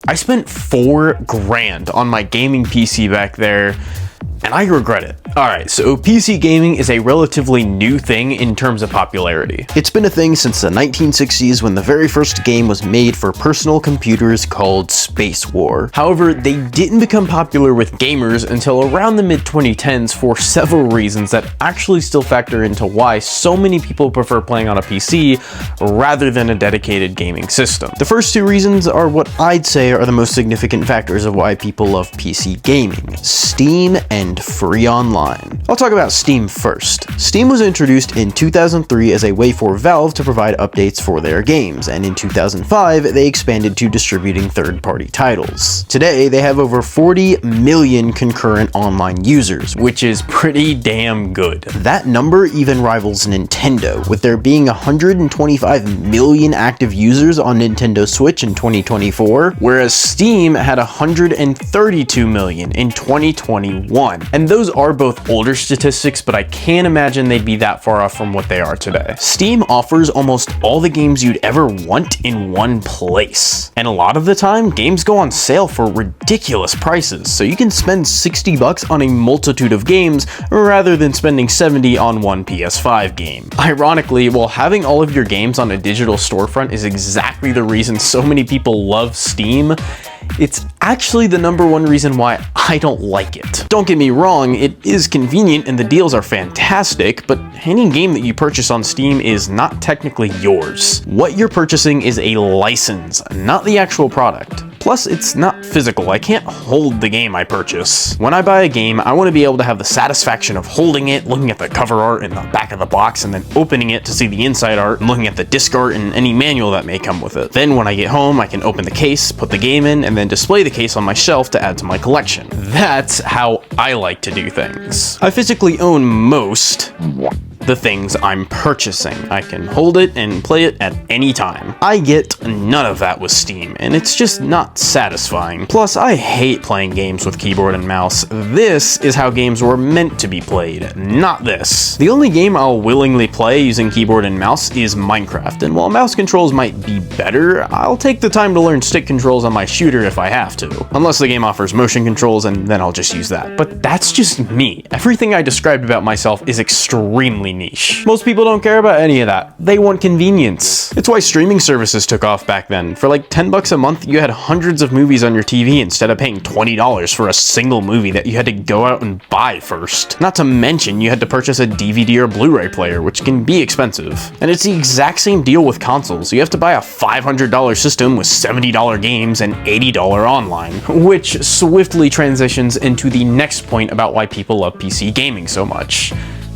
I spent $4,000 on my gaming PC back there, and I regret it. Alright, so PC gaming is a relatively new thing in terms of popularity. It's been a thing since the 1960s when the very first game was made for personal computers called Space War. However, they didn't become popular with gamers until around the mid-2010s for several reasons that actually still factor into why so many people prefer playing on a PC rather than a dedicated gaming system. The first two reasons are what I'd say are the most significant factors of why people love PC gaming: Steam and free online. I'll talk about Steam first. Steam was introduced in 2003 as a way for Valve to provide updates for their games, and in 2005 they expanded to distributing third-party titles. Today they have over 40 million concurrent online users, which is pretty damn good. That number even rivals Nintendo, with there being 125 million active users on Nintendo Switch in 2024, whereas Steam had 132 million in 2021. And those are both older statistics, but I can't imagine they'd be that far off from what they are today. Steam offers almost all the games you'd ever want in one place. And a lot of the time, games go on sale for ridiculous prices, so you can spend $60 on a multitude of games rather than spending $70 on one PS5 game. Ironically, while having all of your games on a digital storefront is exactly the reason so many people love Steam, it's actually the #1 reason why I don't like it. Don't get me wrong, it is convenient and the deals are fantastic, but any game that you purchase on Steam is not technically yours. What you're purchasing is a license, not the actual product. Plus, it's not physical. I can't hold the game I purchase. When I buy a game, I want to be able to have the satisfaction of holding it, looking at the cover art in the back of the box, and then opening it to see the inside art, and looking at the disc art and any manual that may come with it. Then when I get home, I can open the case, put the game in, and then display the case on my shelf to add to my collection. That's how I like to do things. I physically own most the things I'm purchasing. I can hold it and play it at any time. I get none of that with Steam, and it's just not satisfying. Plus, I hate playing games with keyboard and mouse. This is how games were meant to be played, not this. The only game I'll willingly play using keyboard and mouse is Minecraft, and while mouse controls might be better, I'll take the time to learn stick controls on my shooter if I have to. Unless the game offers motion controls, and then I'll just use that. But that's just me. Everything I described about myself is extremely niche. Most people don't care about any of that. They want convenience. It's why streaming services took off back then. For like $10 a month, you had hundreds of movies on your TV instead of paying $20 for a single movie that you had to go out and buy first. Not to mention, you had to purchase a DVD or Blu-ray player, which can be expensive. And it's the exact same deal with consoles. You have to buy a $500 system with $70 games and $80 online, which swiftly transitions into the next point about why people love PC gaming so much.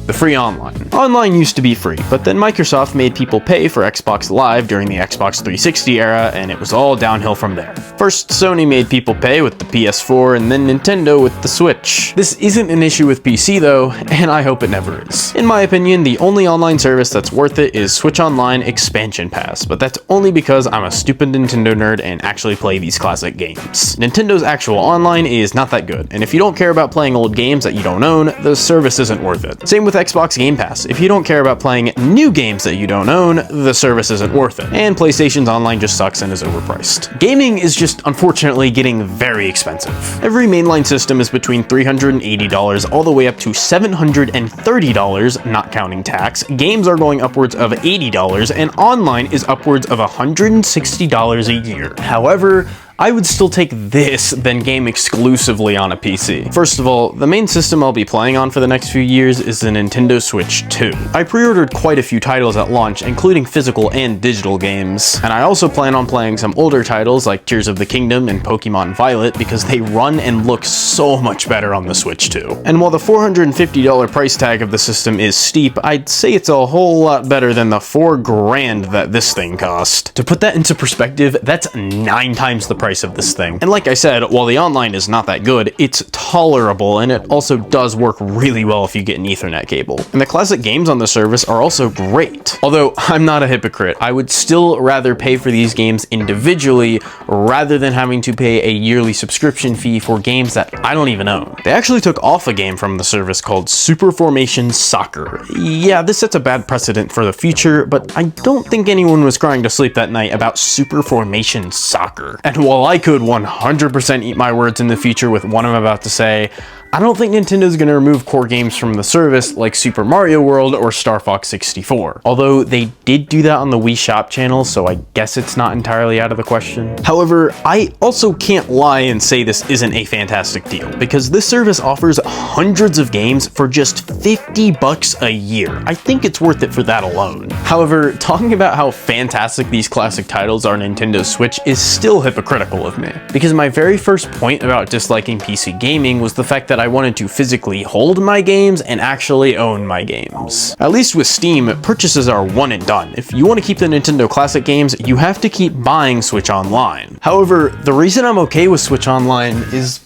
The free online. Online used to be free, but then Microsoft made people pay for Xbox Live during the Xbox 360 era, and it was all downhill from there. First, Sony made people pay with the PS4, and then Nintendo with the Switch. This isn't an issue with PC though, and I hope it never is. In my opinion, the only online service that's worth it is Switch Online Expansion Pass, but that's only because I'm a stupid Nintendo nerd and actually play these classic games. Nintendo's actual online is not that good, and if you don't care about playing old games that you don't own, the service isn't worth it. Same with Xbox Game Pass. If you don't care about playing new games that you don't own, the service isn't worth it. And PlayStation's online just sucks and is overpriced. Gaming is just unfortunately getting very expensive. Every mainline system is between $380 all the way up to $730, not counting tax. Games are going upwards of $80, and online is upwards of $160 a year. However, I would still take this than game exclusively on a PC. First of all, the main system I'll be playing on for the next few years is the Nintendo Switch 2. I pre-ordered quite a few titles at launch, including physical and digital games, and I also plan on playing some older titles like Tears of the Kingdom and Pokemon Violet because they run and look so much better on the Switch 2. And while the $450 price tag of the system is steep, I'd say it's a whole lot better than the $4,000 that this thing cost. To put that into perspective, that's 9 times the price of this thing. And like I said, while the online is not that good, it's tolerable, and it also does work really well if you get an Ethernet cable. And the classic games on the service are also great. Although I'm not a hypocrite, I would still rather pay for these games individually rather than having to pay a yearly subscription fee for games that I don't even own. They actually took off a game from the service called Super Formation Soccer. Yeah, this sets a bad precedent for the future, but I don't think anyone was crying to sleep that night about Super Formation Soccer. And while while I could 100% eat my words in the future with what I'm about to say, I don't think Nintendo's gonna remove core games from the service like Super Mario World or Star Fox 64. Although they did do that on the Wii Shop channel, so I guess it's not entirely out of the question. However, I also can't lie and say this isn't a fantastic deal, because this service offers hundreds of games for just $50 a year. I think it's worth it for that alone. However, talking about how fantastic these classic titles are on Nintendo Switch is still hypocritical of me, because my very first point about disliking PC gaming was the fact that I wanted to physically hold my games and actually own my games. At least with Steam, purchases are one and done. If you want to keep the Nintendo classic games, you have to keep buying Switch Online. However, the reason I'm okay with Switch Online is,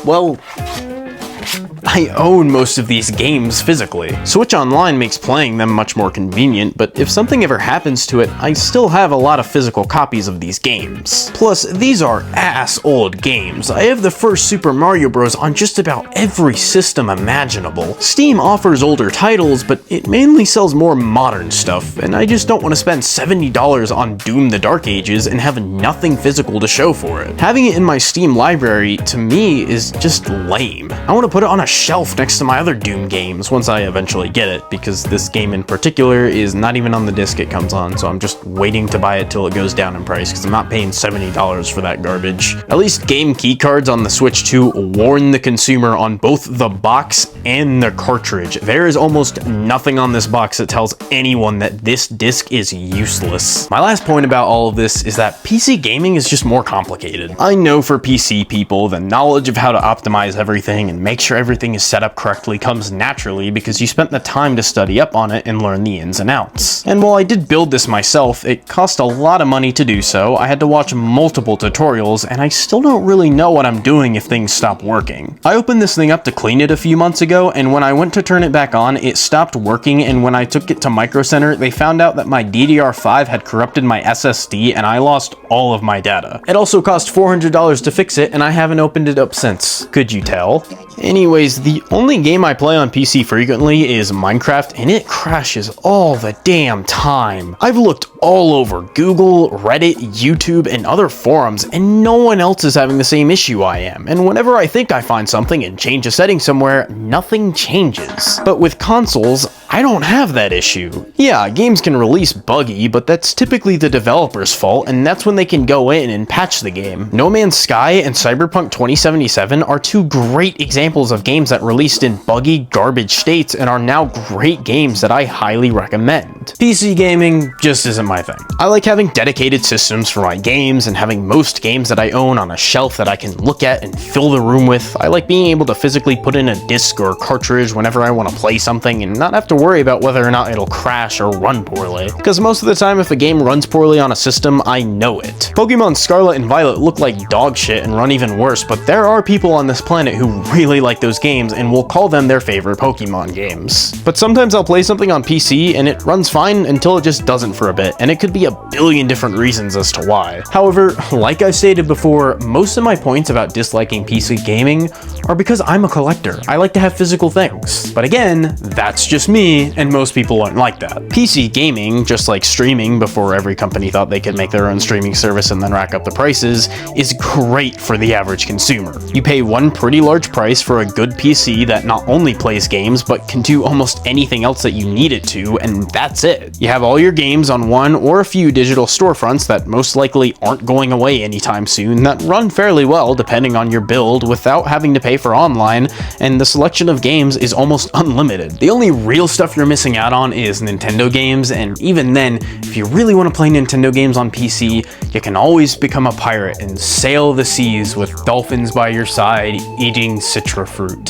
well, I own most of these games physically. Switch Online makes playing them much more convenient, but if something ever happens to it, I still have a lot of physical copies of these games. Plus, these are ass-old games. I have the first Super Mario Bros. On just about every system imaginable. Steam offers older titles, but it mainly sells more modern stuff, and I just don't want to spend $70 on Doom the Dark Ages and have nothing physical to show for it. Having it in my Steam library, to me, is just lame. I want to put it on a shelf next to my other Doom games once I eventually get it, because this game in particular is not even on the disc it comes on, so I'm just waiting to buy it till it goes down in price, because I'm not paying $70 for that garbage. At least game keycards on the Switch 2 warn the consumer on both the box and the cartridge. There is almost nothing on this box that tells anyone that this disc is useless. My last point about all of this is that PC gaming is just more complicated. I know for PC people, the knowledge of how to optimize everything and make sure everything is set up correctly comes naturally because you spent the time to study up on it and learn the ins and outs. And while I did build this myself, it cost a lot of money to do so. I had to watch multiple tutorials, and I still don't really know what I'm doing if things stop working. I opened this thing up to clean it a few months ago, and when I went to turn it back on, it stopped working, and when I took it to Micro Center, they found out that my DDR5 had corrupted my SSD and I lost all of my data. It also cost $400 to fix it, and I haven't opened it up since. Could you tell? Anyways, the only game I play on PC frequently is Minecraft, and it crashes all the damn time. I've looked all over Google, Reddit, YouTube, and other forums, and no one else is having the same issue I am. And whenever I think I find something and change a setting somewhere, nothing changes. But with consoles, I don't have that issue. Yeah, games can release buggy, but that's typically the developer's fault, and that's when they can go in and patch the game. No Man's Sky and Cyberpunk 2077 are two great examples of games that released in buggy, garbage states and are now great games that I highly recommend. PC gaming just isn't my thing. I like having dedicated systems for my games and having most games that I own on a shelf that I can look at and fill the room with. I like being able to physically put in a disc or a cartridge whenever I want to play something and not have to worry about whether or not it'll crash or run poorly. Because most of the time if a game runs poorly on a system, I know it. Pokemon Scarlet and Violet look like dog shit and run even worse, but there are people on this planet who really like those games and will call them their favorite Pokemon games. But sometimes I'll play something on PC and it runs fine until it just doesn't for a bit, and it could be a billion different reasons as to why. However, like I stated before, most of my points about disliking PC gaming are because I'm a collector. I like to have physical things. But again, that's just me, and most people aren't like that. PC gaming, just like streaming before every company thought they could make their own streaming service and then rack up the prices, is great for the average consumer. You pay one pretty large price for a good PC that not only plays games, but can do almost anything else that you need it to, and that's it. You have all your games on one or a few digital storefronts that most likely aren't going away anytime soon that run fairly well depending on your build without having to pay for online, and the selection of games is almost unlimited. The only real stuff you're missing out on is Nintendo games, and even then, if you really want to play Nintendo games on PC, you can always become a pirate and sail the seas with dolphins by your side eating citra fruit.